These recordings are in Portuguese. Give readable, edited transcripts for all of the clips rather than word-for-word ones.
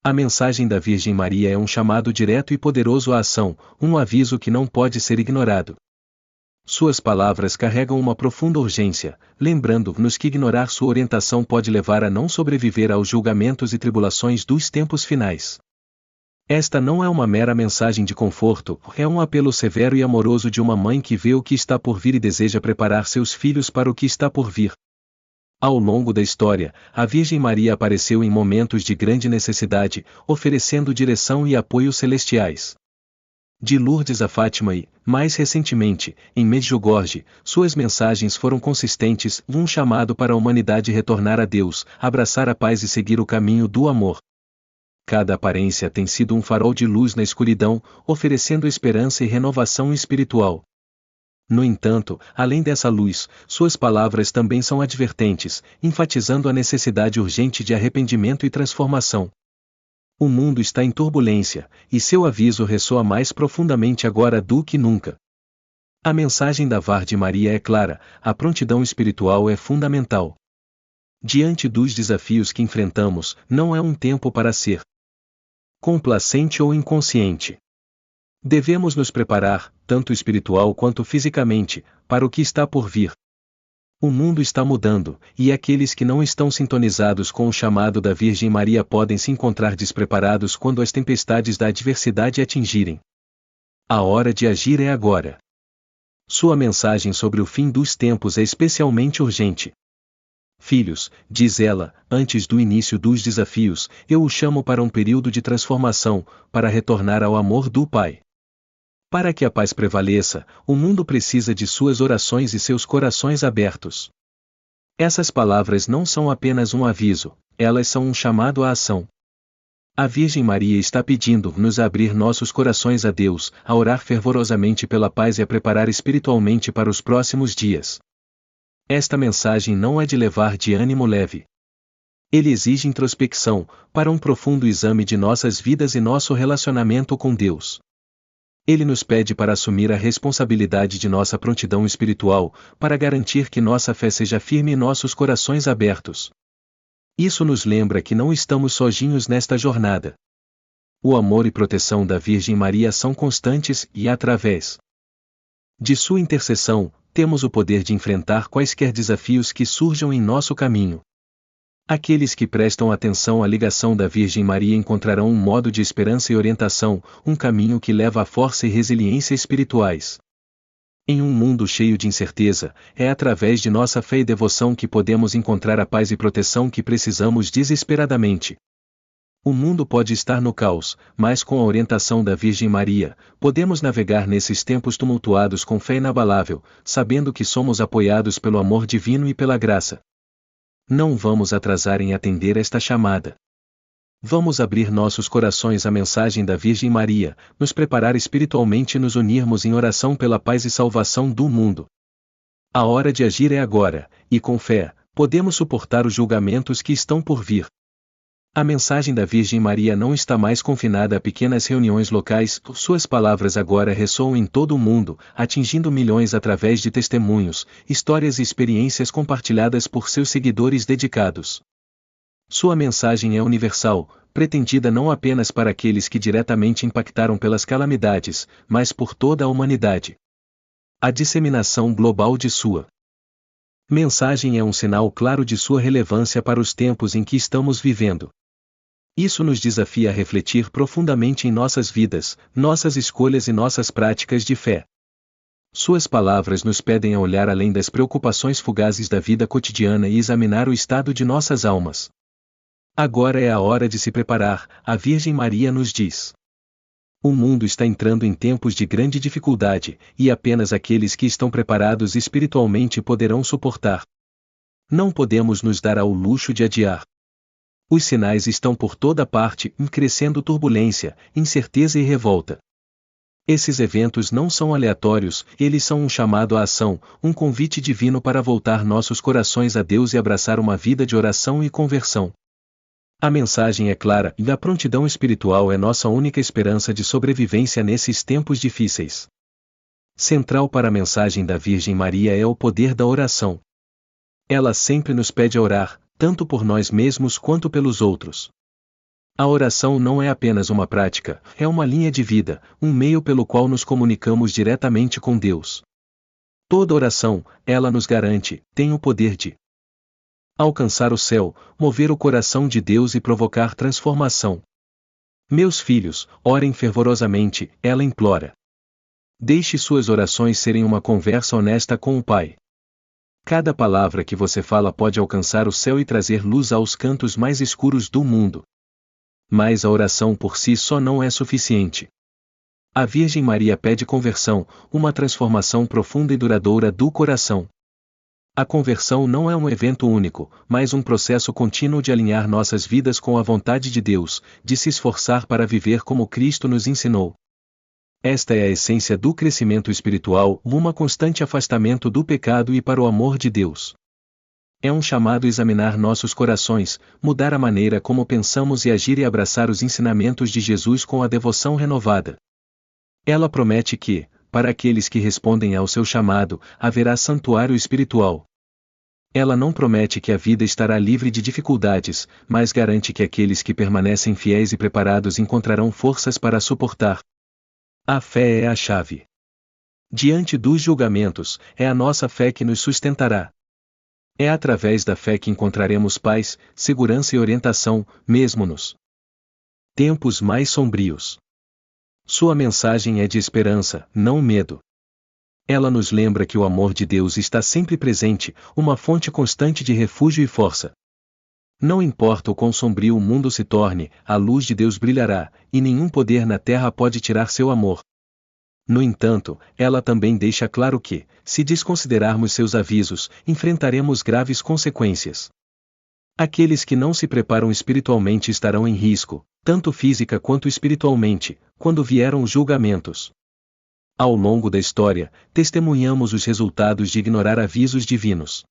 A mensagem da Virgem Maria é um chamado direto e poderoso à ação, um aviso que não pode ser ignorado. Suas palavras carregam uma profunda urgência, lembrando-nos que ignorar sua orientação pode levar a não sobreviver aos julgamentos e tribulações dos tempos finais. Esta não é uma mera mensagem de conforto, é um apelo severo e amoroso de uma mãe que vê o que está por vir e deseja preparar seus filhos para o que está por vir. Ao longo da história, a Virgem Maria apareceu em momentos de grande necessidade, oferecendo direção e apoio celestiais. De Lourdes a Fátima e, mais recentemente, em Medjugorje, suas mensagens foram consistentes, um chamado para a humanidade retornar a Deus, abraçar a paz e seguir o caminho do amor. Cada aparência tem sido um farol de luz na escuridão, oferecendo esperança e renovação espiritual. No entanto, além dessa luz, suas palavras também são advertentes, enfatizando a necessidade urgente de arrependimento e transformação. O mundo está em turbulência, e seu aviso ressoa mais profundamente agora do que nunca. A mensagem da Virgem Maria é clara, a prontidão espiritual é fundamental. Diante dos desafios que enfrentamos, não é um tempo para ser complacente ou inconsciente. Devemos nos preparar, tanto espiritual quanto fisicamente, para o que está por vir. O mundo está mudando, e aqueles que não estão sintonizados com o chamado da Virgem Maria podem se encontrar despreparados quando as tempestades da adversidade atingirem. A hora de agir é agora. Sua mensagem sobre o fim dos tempos é especialmente urgente. Filhos, diz ela, antes do início dos desafios, eu os chamo para um período de transformação, para retornar ao amor do Pai. Para que a paz prevaleça, o mundo precisa de suas orações e seus corações abertos. Essas palavras não são apenas um aviso, elas são um chamado à ação. A Virgem Maria está pedindo-nos a abrir nossos corações a Deus, a orar fervorosamente pela paz e a preparar espiritualmente para os próximos dias. Esta mensagem não é de levar de ânimo leve. Ele exige introspecção, para um profundo exame de nossas vidas e nosso relacionamento com Deus. Ele nos pede para assumir a responsabilidade de nossa prontidão espiritual, para garantir que nossa fé seja firme e nossos corações abertos. Isso nos lembra que não estamos sozinhos nesta jornada. O amor e proteção da Virgem Maria são constantes e, através de sua intercessão, temos o poder de enfrentar quaisquer desafios que surjam em nosso caminho. Aqueles que prestam atenção à ligação da Virgem Maria encontrarão um modo de esperança e orientação, um caminho que leva a força e resiliência espirituais. Em um mundo cheio de incerteza, é através de nossa fé e devoção que podemos encontrar a paz e proteção que precisamos desesperadamente. O mundo pode estar no caos, mas com a orientação da Virgem Maria, podemos navegar nesses tempos tumultuados com fé inabalável, sabendo que somos apoiados pelo amor divino e pela graça. Não vamos atrasar em atender esta chamada. Vamos abrir nossos corações à mensagem da Virgem Maria, nos preparar espiritualmente e nos unirmos em oração pela paz e salvação do mundo. A hora de agir é agora, e com fé, podemos suportar os julgamentos que estão por vir. A mensagem da Virgem Maria não está mais confinada a pequenas reuniões locais, suas palavras agora ressoam em todo o mundo, atingindo milhões através de testemunhos, histórias e experiências compartilhadas por seus seguidores dedicados. Sua mensagem é universal, pretendida não apenas para aqueles que diretamente impactaram pelas calamidades, mas por toda a humanidade. A disseminação global de sua mensagem é um sinal claro de sua relevância para os tempos em que estamos vivendo. Isso nos desafia a refletir profundamente em nossas vidas, nossas escolhas e nossas práticas de fé. Suas palavras nos pedem a olhar além das preocupações fugazes da vida cotidiana e examinar o estado de nossas almas. Agora é a hora de se preparar, a Virgem Maria nos diz. O mundo está entrando em tempos de grande dificuldade, e apenas aqueles que estão preparados espiritualmente poderão suportar. Não podemos nos dar ao luxo de adiar. Os sinais estão por toda parte, crescendo turbulência, incerteza e revolta. Esses eventos não são aleatórios, eles são um chamado à ação, um convite divino para voltar nossos corações a Deus e abraçar uma vida de oração e conversão. A mensagem é clara, e a prontidão espiritual é nossa única esperança de sobrevivência nesses tempos difíceis. Central para a mensagem da Virgem Maria é o poder da oração. Ela sempre nos pede a orar, tanto por nós mesmos quanto pelos outros. A oração não é apenas uma prática, é uma linha de vida, um meio pelo qual nos comunicamos diretamente com Deus. Toda oração, ela nos garante, tem o poder de alcançar o céu, mover o coração de Deus e provocar transformação. Meus filhos, orem fervorosamente, ela implora. Deixe suas orações serem uma conversa honesta com o Pai. Cada palavra que você fala pode alcançar o céu e trazer luz aos cantos mais escuros do mundo. Mas a oração por si só não é suficiente. A Virgem Maria pede conversão, uma transformação profunda e duradoura do coração. A conversão não é um evento único, mas um processo contínuo de alinhar nossas vidas com a vontade de Deus, de se esforçar para viver como Cristo nos ensinou. Esta é a essência do crescimento espiritual, um constante afastamento do pecado e para o amor de Deus. É um chamado a examinar nossos corações, mudar a maneira como pensamos e agir e abraçar os ensinamentos de Jesus com a devoção renovada. Ela promete que, para aqueles que respondem ao seu chamado, haverá santuário espiritual. Ela não promete que a vida estará livre de dificuldades, mas garante que aqueles que permanecem fiéis e preparados encontrarão forças para suportar. A fé é a chave. Diante dos julgamentos, é a nossa fé que nos sustentará. É através da fé que encontraremos paz, segurança e orientação, mesmo nos tempos mais sombrios. Sua mensagem é de esperança, não medo. Ela nos lembra que o amor de Deus está sempre presente, uma fonte constante de refúgio e força. Não importa o quão sombrio o mundo se torne, a luz de Deus brilhará, e nenhum poder na terra pode tirar seu amor. No entanto, ela também deixa claro que, se desconsiderarmos seus avisos, enfrentaremos graves consequências. Aqueles que não se preparam espiritualmente estarão em risco, tanto física quanto espiritualmente, quando vieram os julgamentos. Ao longo da história, testemunhamos os resultados de ignorar avisos divinos.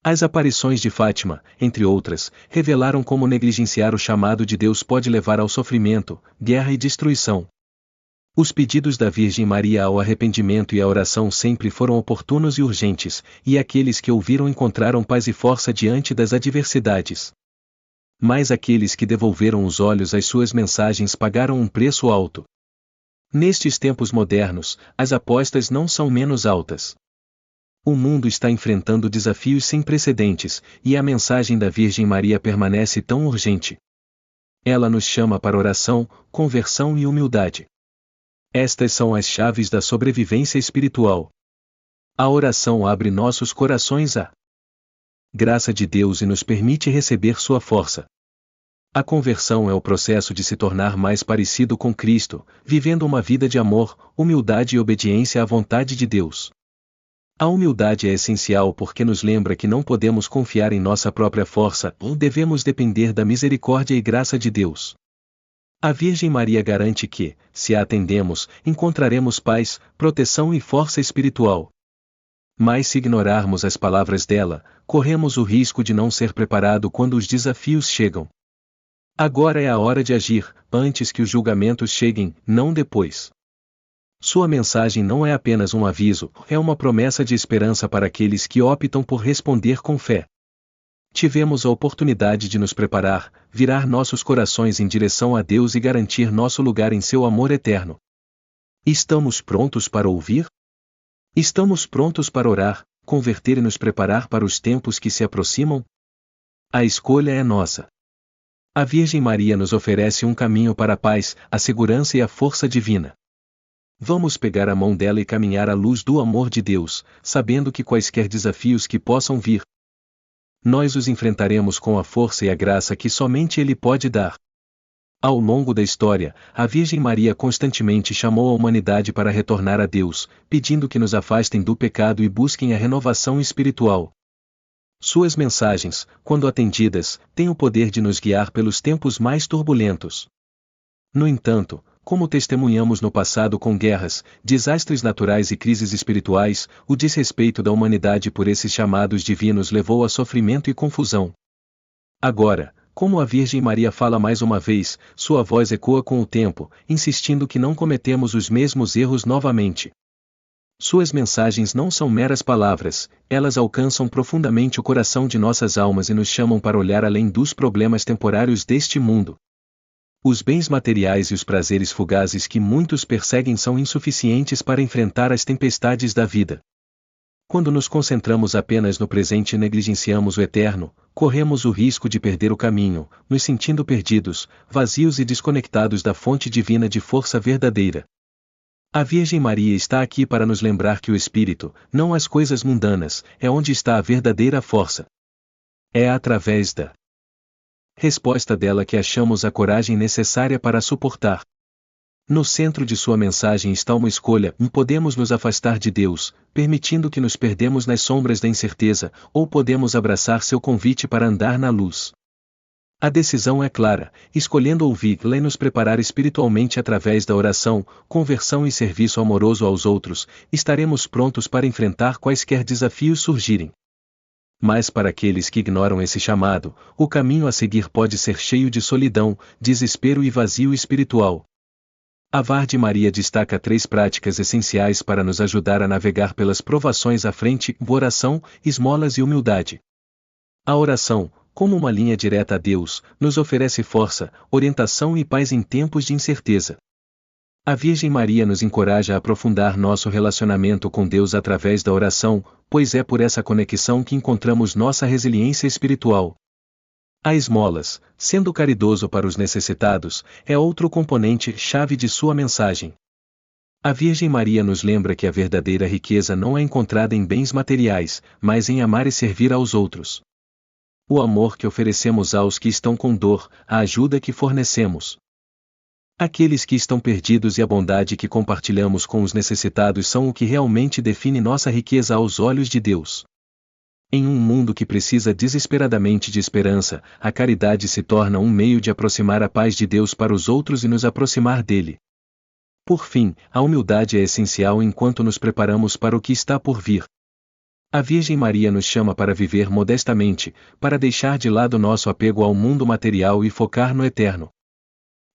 As aparições de Fátima, entre outras, revelaram como negligenciar o chamado de Deus pode levar ao sofrimento, guerra e destruição. Os pedidos da Virgem Maria ao arrependimento e à oração sempre foram oportunos e urgentes, e aqueles que ouviram encontraram paz e força diante das adversidades. Mas aqueles que devolveram os olhos às suas mensagens pagaram um preço alto. Nestes tempos modernos, as apostas não são menos altas. O mundo está enfrentando desafios sem precedentes, e a mensagem da Virgem Maria permanece tão urgente. Ela nos chama para oração, conversão e humildade. Estas são as chaves da sobrevivência espiritual. A oração abre nossos corações à graça de Deus e nos permite receber sua força. A conversão é o processo de se tornar mais parecido com Cristo, vivendo uma vida de amor, humildade e obediência à vontade de Deus. A humildade é essencial porque nos lembra que não podemos confiar em nossa própria força, ou devemos depender da misericórdia e graça de Deus. A Virgem Maria garante que, se a atendemos, encontraremos paz, proteção e força espiritual. Mas se ignorarmos as palavras dela, corremos o risco de não ser preparado quando os desafios chegam. Agora é a hora de agir, antes que os julgamentos cheguem, não depois. Sua mensagem não é apenas um aviso, é uma promessa de esperança para aqueles que optam por responder com fé. Tivemos a oportunidade de nos preparar, virar nossos corações em direção a Deus e garantir nosso lugar em seu amor eterno. Estamos prontos para ouvir? Estamos prontos para orar, converter e nos preparar para os tempos que se aproximam? A escolha é nossa. A Virgem Maria nos oferece um caminho para a paz, a segurança e a força divina. Vamos pegar a mão dela e caminhar à luz do amor de Deus, sabendo que quaisquer desafios que possam vir, nós os enfrentaremos com a força e a graça que somente Ele pode dar. Ao longo da história, a Virgem Maria constantemente chamou a humanidade para retornar a Deus, pedindo que nos afastem do pecado e busquem a renovação espiritual. Suas mensagens, quando atendidas, têm o poder de nos guiar pelos tempos mais turbulentos. No entanto, como testemunhamos no passado com guerras, desastres naturais e crises espirituais, o desrespeito da humanidade por esses chamados divinos levou a sofrimento e confusão. Agora, como a Virgem Maria fala mais uma vez, sua voz ecoa com o tempo, insistindo que não cometemos os mesmos erros novamente. Suas mensagens não são meras palavras, elas alcançam profundamente o coração de nossas almas e nos chamam para olhar além dos problemas temporários deste mundo. Os bens materiais e os prazeres fugazes que muitos perseguem são insuficientes para enfrentar as tempestades da vida. Quando nos concentramos apenas no presente e negligenciamos o eterno, corremos o risco de perder o caminho, nos sentindo perdidos, vazios e desconectados da fonte divina de força verdadeira. A Virgem Maria está aqui para nos lembrar que o Espírito, não as coisas mundanas, é onde está a verdadeira força. É através da resposta dela que achamos a coragem necessária para suportar. No centro de sua mensagem está uma escolha: podemos nos afastar de Deus, permitindo que nos perdemos nas sombras da incerteza, ou podemos abraçar seu convite para andar na luz. A decisão é clara: escolhendo ouvi-la e nos preparar espiritualmente através da oração, conversão e serviço amoroso aos outros, estaremos prontos para enfrentar quaisquer desafios surgirem. Mas para aqueles que ignoram esse chamado, o caminho a seguir pode ser cheio de solidão, desespero e vazio espiritual. A Virgem Maria destaca 3 práticas essenciais para nos ajudar a navegar pelas provações à frente: oração, esmolas e humildade. A oração, como uma linha direta a Deus, nos oferece força, orientação e paz em tempos de incerteza. A Virgem Maria nos encoraja a aprofundar nosso relacionamento com Deus através da oração, pois é por essa conexão que encontramos nossa resiliência espiritual. A esmolas, sendo caridoso para os necessitados, é outro componente-chave de sua mensagem. A Virgem Maria nos lembra que a verdadeira riqueza não é encontrada em bens materiais, mas em amar e servir aos outros. O amor que oferecemos aos que estão com dor, a ajuda que fornecemos àqueles que estão perdidos e a bondade que compartilhamos com os necessitados são o que realmente define nossa riqueza aos olhos de Deus. Em um mundo que precisa desesperadamente de esperança, a caridade se torna um meio de aproximar a paz de Deus para os outros e nos aproximar dele. Por fim, a humildade é essencial enquanto nos preparamos para o que está por vir. A Virgem Maria nos chama para viver modestamente, para deixar de lado nosso apego ao mundo material e focar no eterno.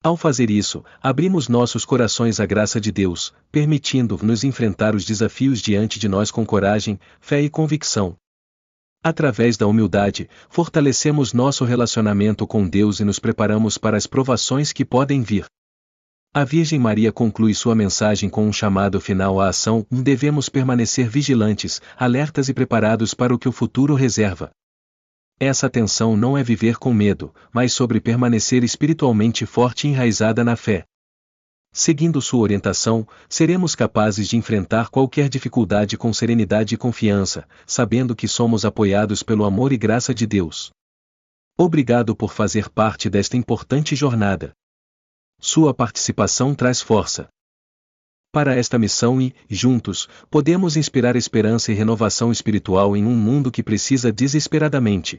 Ao fazer isso, abrimos nossos corações à graça de Deus, permitindo-nos enfrentar os desafios diante de nós com coragem, fé e convicção. Através da humildade, fortalecemos nosso relacionamento com Deus e nos preparamos para as provações que podem vir. A Virgem Maria conclui sua mensagem com um chamado final à ação: devemos permanecer vigilantes, alertas e preparados para o que o futuro reserva. Essa atenção não é viver com medo, mas sobre permanecer espiritualmente forte e enraizada na fé. Seguindo sua orientação, seremos capazes de enfrentar qualquer dificuldade com serenidade e confiança, sabendo que somos apoiados pelo amor e graça de Deus. Obrigado por fazer parte desta importante jornada. Sua participação traz força para esta missão e, juntos, podemos inspirar esperança e renovação espiritual em um mundo que precisa desesperadamente.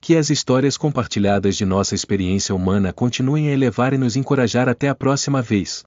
Que as histórias compartilhadas de nossa experiência humana continuem a elevar e nos encorajar até a próxima vez.